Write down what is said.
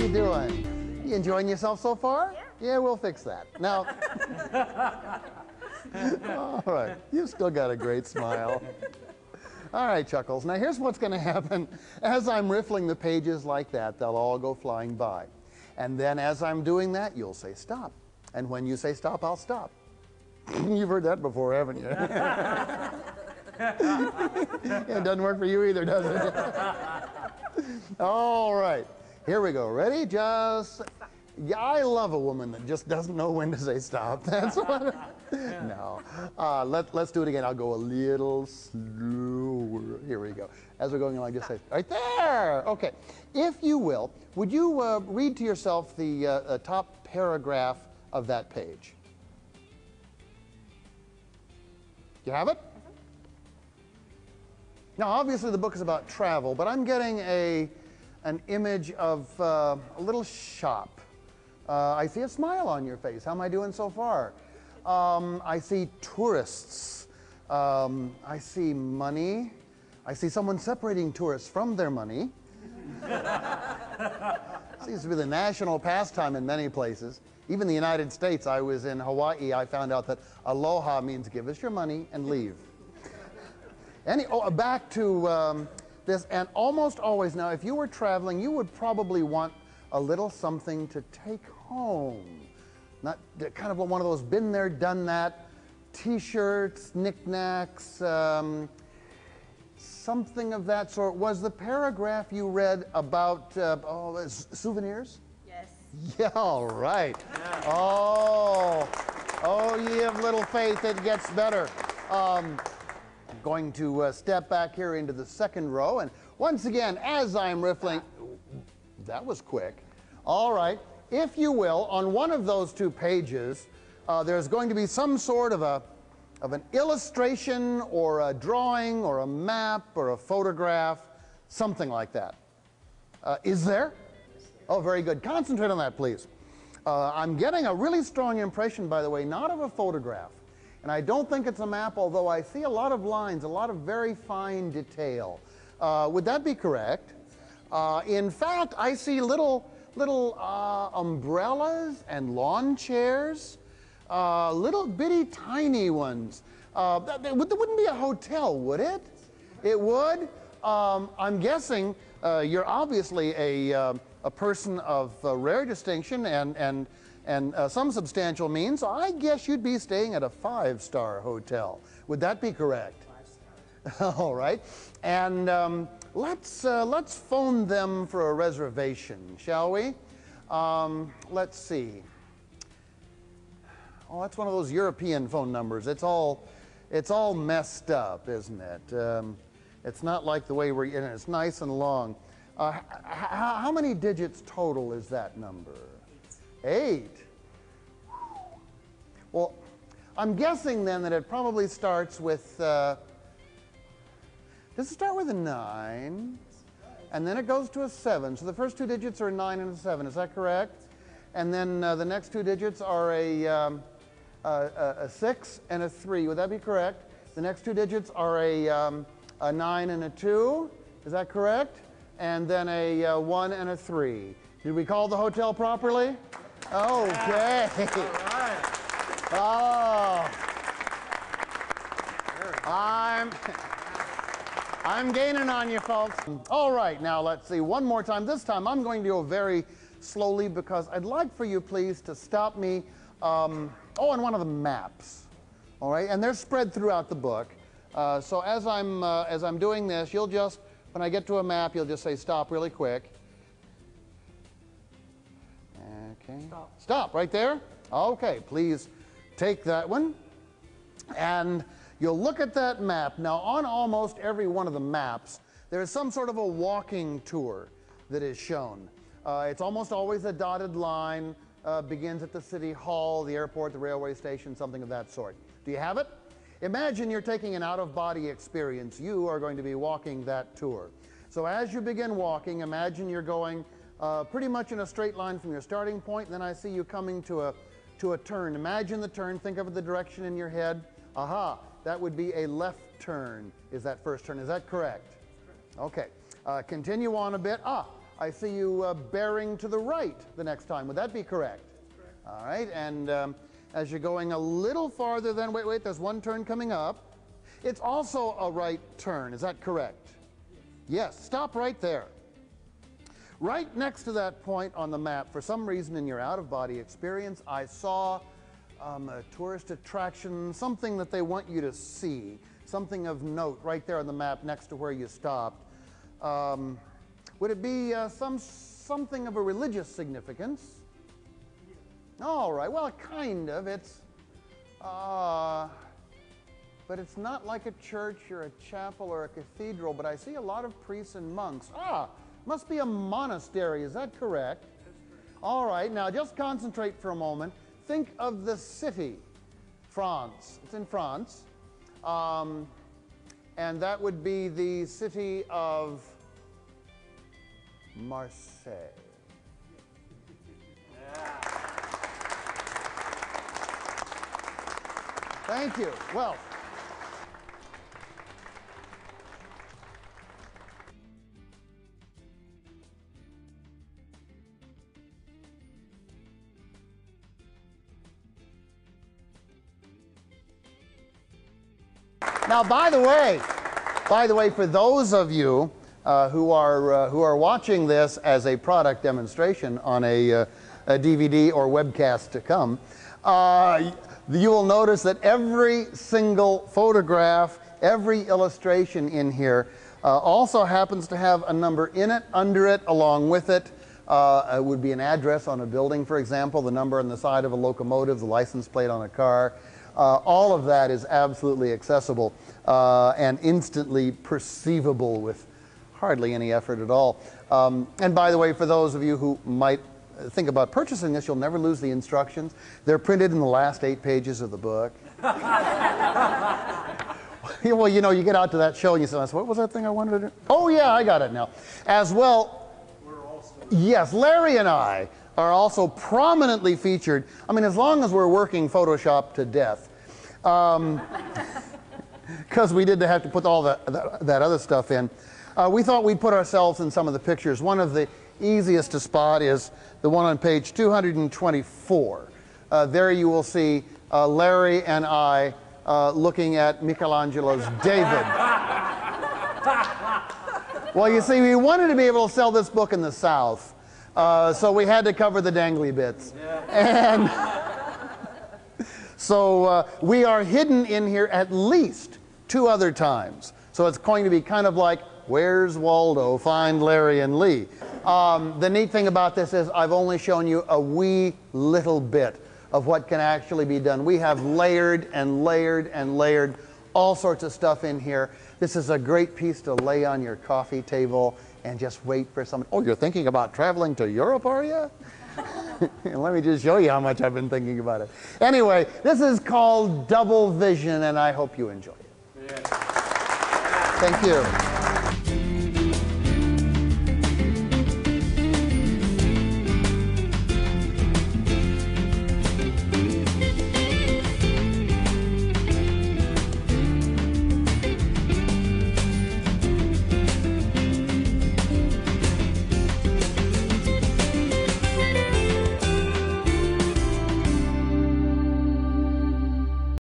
you doing? You enjoying yourself so far? Yeah, we'll fix that. Now, all right, you've still got a great smile. All right, Chuckles. Now, here's what's going to happen. As I'm riffling the pages like that, they'll all go flying by. And then as I'm doing that, you'll say stop. And when you say stop, I'll stop. You've heard that before, haven't you? It doesn't work for you either, does it? All right, here we go. Ready? Just, yeah, I love a woman that just doesn't know when to say stop. That's what. No. Let's do it again. I'll go a little slower. Here we go. As we're going along, just say, right there. Okay. If you will, would you read to yourself the top paragraph of that page? You have it? Now, obviously, the book is about travel, but I'm getting an image of a little shop. I see a smile on your face. How am I doing so far? I see tourists. I see money. I see someone separating tourists from their money. Seems to be the national pastime in many places. Even the United States. I was in Hawaii. I found out that aloha means give us your money and leave. Back to this, and almost always now, if you were traveling, you would probably want a little something to take home. Not kind of one of those been there, done that, T-shirts, knickknacks, something of that sort. Was the paragraph you read about souvenirs? Yes. Yeah, all right. Yeah. Oh, ye of little faith, it gets better. I'm going to step back here into the second row, and once again, as I'm riffling, that was quick. All right, if you will, on one of those two pages, there's going to be some sort of an illustration or a drawing or a map or a photograph, something like that. Is there? Oh, very good. Concentrate on that, please. I'm getting a really strong impression, by the way, not of a photograph. And I don't think it's a map, although I see a lot of lines, a lot of very fine detail. Would that be correct? In fact, I see little umbrellas and lawn chairs, little bitty tiny ones. There wouldn't be a hotel, would it? It would? I'm guessing you're obviously a person of rare distinction and some substantial means, so I guess you'd be staying at a 5-star hotel. Would that be correct? 5-star. All right. And let's phone them for a reservation, shall we? Let's see. Oh, that's one of those European phone numbers. It's all messed up, isn't it? It's not like the way we're in it. It's nice and long. How many digits total is that number? 8. Well, I'm guessing then that it probably starts with, does it start with a 9? And then it goes to a 7. So the first 2 digits are a 9 and a 7. Is that correct? And then the next 2 digits are a 6 and a 3. Would that be correct? The next 2 digits are a 9 and a 2. Is that correct? And then a 1 and a 3. Did we call the hotel properly? Okay. All right. Oh. I'm gaining on you, folks. All right, now let's see. One more time. This time I'm going to go very slowly because I'd like for you, please, to stop me on one of the maps. All right, and they're spread throughout the book. So as I'm doing this, you'll just, when I get to a map, you'll just say stop really quick. Okay. Stop. Stop right there. Okay, please take that one. And you'll look at that map. Now, on almost every one of the maps, there is some sort of a walking tour that is shown. It's almost always a dotted line, begins at the city hall, the airport, the railway station, something of that sort. Do you have it? Imagine you're taking an out-of-body experience. You are going to be walking that tour. So as you begin walking, imagine you're going pretty much in a straight line from your starting point, and then I see you coming to a turn. Imagine the turn, think of the direction in your head. Aha, that would be a left turn, is that first turn. Is that correct? Okay, continue on a bit. I see you bearing to the right the next time. Would that be correct? That's correct. All right, and as you're going a little farther, then wait, there's one turn coming up. It's also a right turn, is that correct? Yes, stop right there. Right next to that point on the map, for some reason in your out-of-body experience, I saw a tourist attraction, something that they want you to see, something of note right there on the map next to where you stopped. Would it be something of a religious significance? All right, well, kind of. It's, but it's not like a church or a chapel or a cathedral, but I see a lot of priests and monks. Must be a monastery, is that correct? That's correct. All right, now just concentrate for a moment. Think of the city, France. It's in France. And that would be the city of Marseille. Thank you. Well, now, by the way, for those of you who are watching this as a product demonstration on a DVD or webcast to come, you will notice that every single photograph, every illustration in here also happens to have a number in it, under it, along with it. It would be an address on a building, for example, the number on the side of a locomotive, the license plate on a car. All of that is absolutely accessible and instantly perceivable with hardly any effort at all. And by the way, for those of you who might think about purchasing this, you'll never lose the instructions. They're printed in the last 8 pages of the book. Well, you know, you get out to that show and you say, what was that thing I wanted to do? Oh, yeah, I got it now. As well, yes, Larry and I are also prominently featured. I mean, as long as we're working Photoshop to death, because we did have to put all that other stuff in. We thought we'd put ourselves in some of the pictures. One of the easiest to spot is the one on page 224. There you will see Larry and I looking at Michelangelo's David. Well, you see, we wanted to be able to sell this book in the South, so we had to cover the dangly bits. And so we are hidden in here at least 2 other times. So it's going to be kind of like, where's Waldo? Find Larry and Lee. The neat thing about this is I've only shown you a wee little bit of what can actually be done. We have layered and layered and layered all sorts of stuff in here. This is a great piece to lay on your coffee table and just wait for someone. Oh, you're thinking about traveling to Europe, are you? Let me just show you how much I've been thinking about it. Anyway, this is called Double Vision, and I hope you enjoy it. Yeah. Thank you.